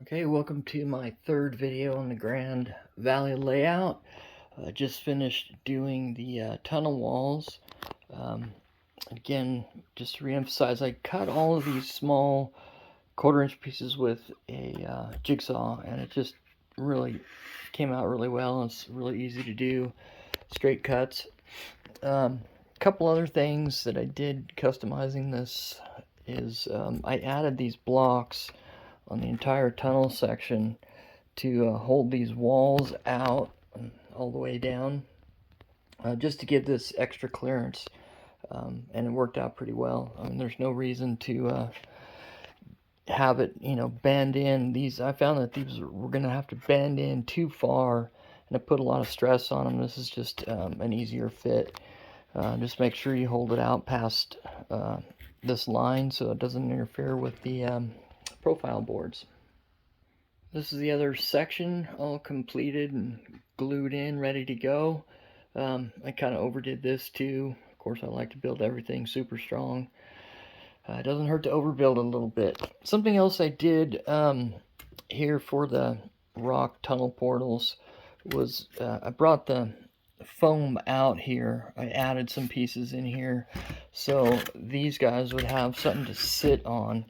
Okay, welcome to my third video on the Grand Valley layout. I just finished doing the tunnel walls. Again, just to reemphasize, I cut all of these small quarter-inch pieces with a jigsaw, and it just really came out really well. It's really easy to do, straight cuts. A couple other things that I did customizing this is I added these blocks on the entire tunnel section to hold these walls out all the way down, just to give this extra clearance, and it worked out pretty well. I mean, there's no reason to have it, bend in. I found that these were going to have to bend in too far, and it put a lot of stress on them. This is just an easier fit. Just make sure you hold it out past this line so it doesn't interfere with the profile boards. This is the other section, all completed and glued in, ready to go. I kind of overdid this too. Of course, I like to build everything super strong. It doesn't hurt to overbuild a little bit. Something else I did here for the rock tunnel portals was I brought the foam out here. I added some pieces in here so these guys would have something to sit on,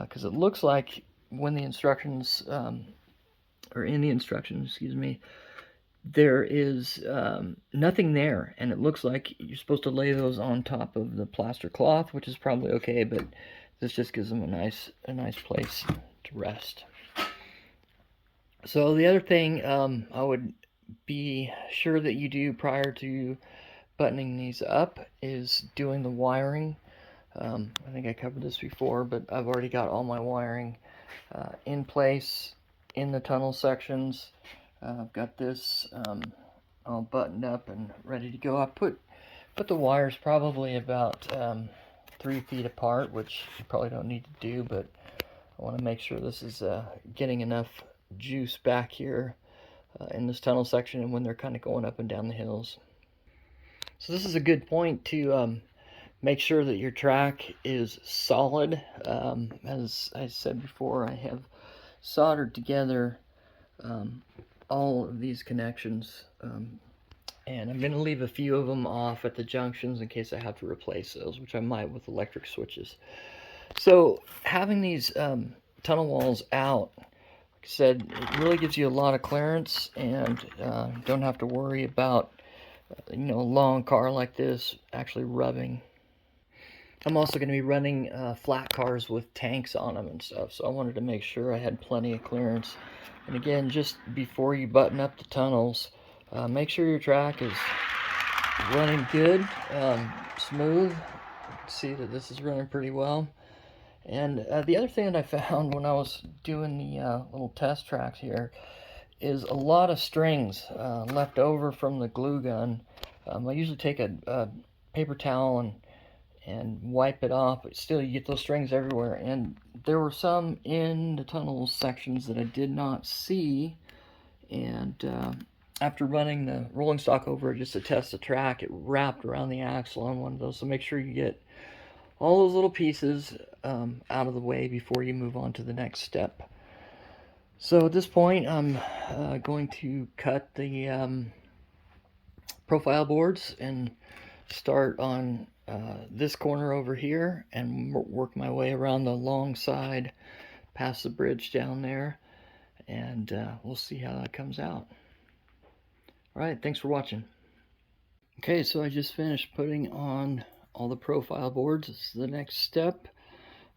because it looks like when the instructions, or in the instructions, excuse me, there is nothing there, and it looks like you're supposed to lay those on top of the plaster cloth, which is probably okay, but this just gives them a nice place to rest. So the other thing I would be sure that you do prior to buttoning these up is doing the wiring. I think I covered this before, but I've already got all my wiring in place in the tunnel sections. I've got this all buttoned up and ready to go. I put the wires probably about 3 feet apart, which you probably don't need to do, but I want to make sure this is getting enough juice back here in this tunnel section and when they're kind of going up and down the hills. So this is a good point to make sure that your track is solid. As I said before, I have soldered together all of these connections, and I'm going to leave a few of them off at the junctions in case I have to replace those, which I might with electric switches. So having these tunnel walls out, like I said, it really gives you a lot of clearance, and don't have to worry about a long car like this actually rubbing. I'm also going to be running flat cars with tanks on them and stuff, so I wanted to make sure I had plenty of clearance. And again, just before you button up the tunnels, make sure your track is running good, smooth. You can see that this is running pretty well. And the other thing that I found when I was doing the little test tracks here is a lot of strings left over from the glue gun. I usually take a paper towel and wipe it off, but still you get those strings everywhere. And there were some in the tunnel sections that I did not see, and after running the rolling stock over it just to test the track, it wrapped around the axle on one of those. So make sure you get all those little pieces out of the way before you move on to the next step. So at this point, I'm going to cut the profile boards and start on this corner over here and work my way around the long side past the bridge down there, and we'll see how that comes out. Alright, thanks for watching. Okay, so I just finished putting on all the profile boards. This is the next step,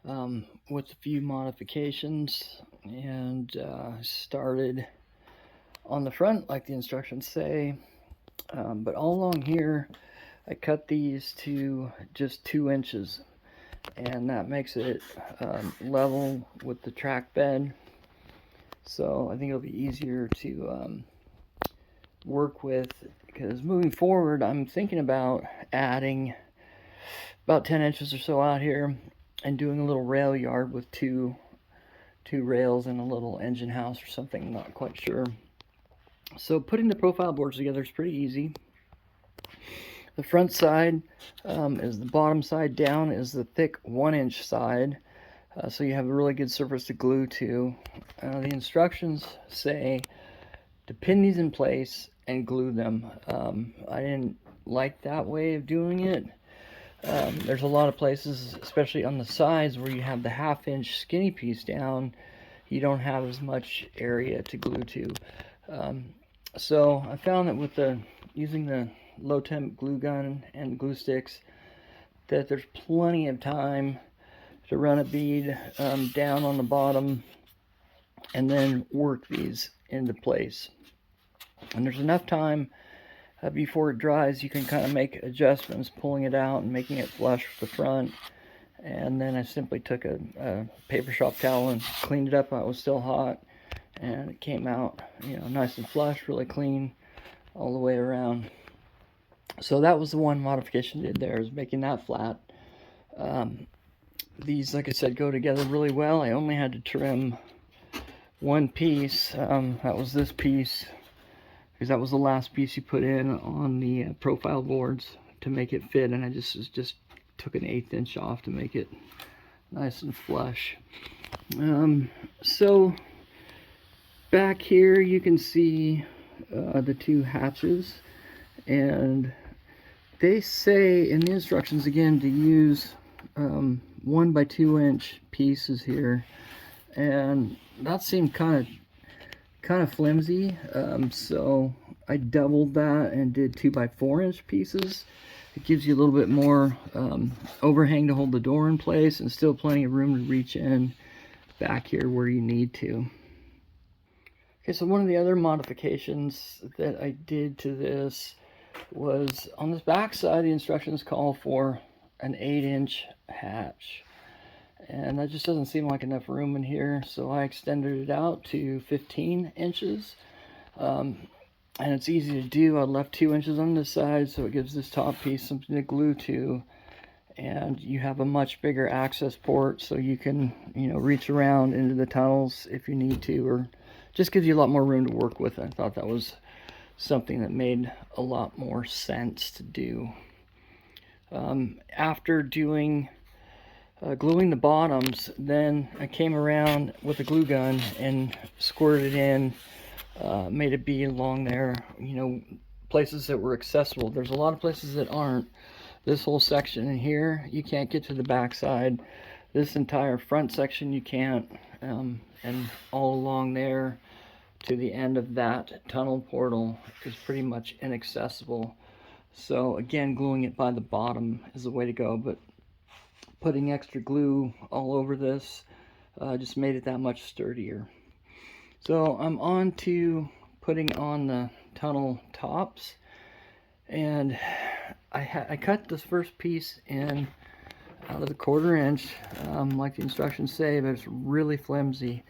with a few modifications, and started on the front like the instructions say, but all along here I cut these to just 2 inches, and that makes it level with the track bed. So I think it'll be easier to work with, because moving forward I'm thinking about adding about 10 inches or so out here and doing a little rail yard with two rails and a little engine house or something. I'm not quite sure. So putting the profile boards together is pretty easy. The front side is the bottom side down is the thick 1-inch side. so you have a really good surface to glue to. The instructions say to pin these in place and glue them. I didn't like that way of doing it. There's a lot of places, especially on the sides, where you have the 1/2 inch skinny piece down, you don't have as much area to glue to. So I found that with using the low temp glue gun and glue sticks, that there's plenty of time to run a bead down on the bottom and then work these into place. And there's enough time before it dries, you can kind of make adjustments, pulling it out and making it flush with the front. And then I simply took a paper shop towel and cleaned it up while it was still hot, and it came out, you know, nice and flush, really clean all the way around. So that was the one modification I did there, is making that flat. These, like I said, go together really well. I only had to trim one piece. That was this piece, because that was the last piece you put in on the profile boards to make it fit, and I just took an 1/8 inch off to make it nice and flush. So back here you can see the 2 hatches, and they say in the instructions again to use 1 by 2 inch pieces here, and that seemed kind of flimsy, so I doubled that and did 2 by 4 inch pieces. It gives you a little bit more overhang to hold the door in place, and still plenty of room to reach in back here where you need to. Okay, so one of the other modifications that I did to this was on this back side, the instructions call for an 8 inch hatch, and that just doesn't seem like enough room in here, so I extended it out to 15 inches. And it's easy to do. I left 2 inches on this side, so it gives this top piece something to glue to, and you have a much bigger access port, so you can, you know, reach around into the tunnels if you need to, or just gives you a lot more room to work with. I thought that was something that made a lot more sense to do. After doing gluing the bottoms, then I came around with a glue gun and squirted in, made a bead along there, you know, places that were accessible. There's a lot of places that aren't. This whole section in here, you can't get to the back side. This entire front section you can't, and all along there to the end of that tunnel portal is pretty much inaccessible. So again, gluing it by the bottom is the way to go, but putting extra glue all over this just made it that much sturdier. So I'm on to putting on the tunnel tops, and I cut this first piece in out of the 1/4 inch, like the instructions say, but it's really flimsy.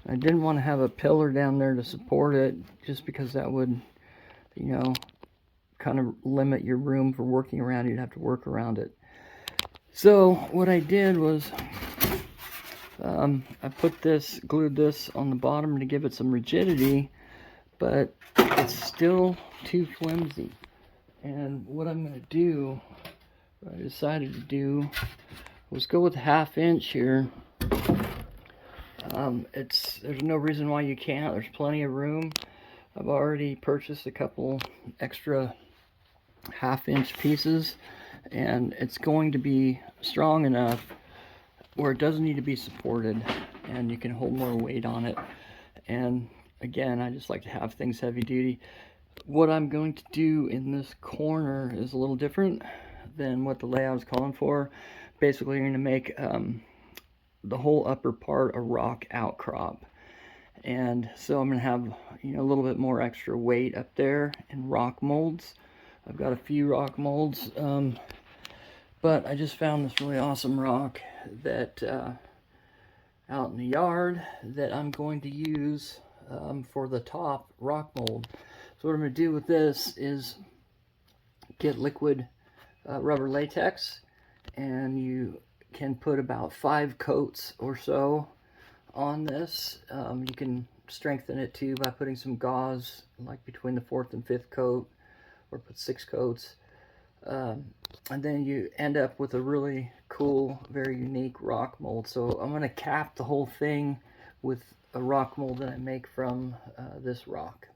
I didn't want to have a pillar down there to support it, just because that would, you know, kind of limit your room for working around. You'd have to work around it. So what I did was I glued this on the bottom to give it some rigidity, but it's still too flimsy. And what I'm going to do, what I decided to do, was go with 1/2 inch here. There's no reason why you can't. There's plenty of room. I've already purchased a couple extra 1/2 inch pieces, and it's going to be strong enough where it doesn't need to be supported, and you can hold more weight on it. And again, I just like to have things heavy duty. What I'm going to do in this corner is a little different than what the layout is calling for. Basically, you're going to make the whole upper part a rock outcrop, and so I'm going to have, you know, a little bit more extra weight up there in rock molds. I've got a few rock molds, but I just found this really awesome rock that out in the yard that I'm going to use for the top rock mold. So what I'm going to do with this is get liquid rubber latex, and you can put about 5 coats or so on this. You can strengthen it too by putting some gauze like between the 4th and 5th coat, or put 6 coats. And then you end up with a really cool, very unique rock mold. So I'm going to cap the whole thing with a rock mold that I make from this rock.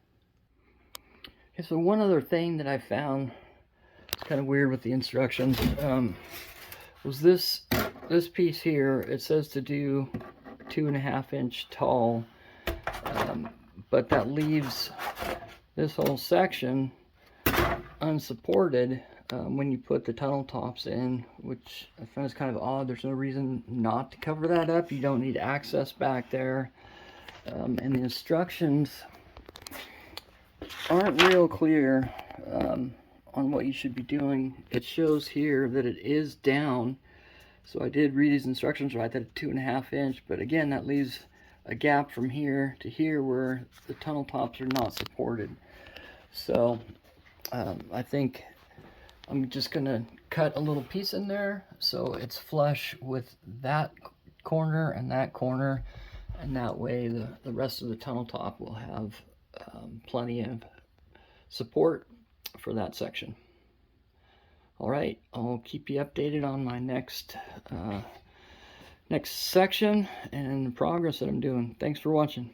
Okay, so one other thing that I found, it's kind of weird with the instructions, was this piece here. It says to do 2.5 inch tall, but that leaves this whole section unsupported when you put the tunnel tops in, which I find is kind of odd. There's no reason not to cover that up. You don't need access back there. And the instructions aren't real clear on what you should be doing. It shows here that it is down, so I did read these instructions right, that it's 2.5 inch, but again, that leaves a gap from here to here where the tunnel tops are not supported. So I think I'm just gonna cut a little piece in there so it's flush with that corner, and that way the rest of the tunnel top will have plenty of support for that section. All right, I'll keep you updated on my next section and the progress that I'm doing. Thanks for watching.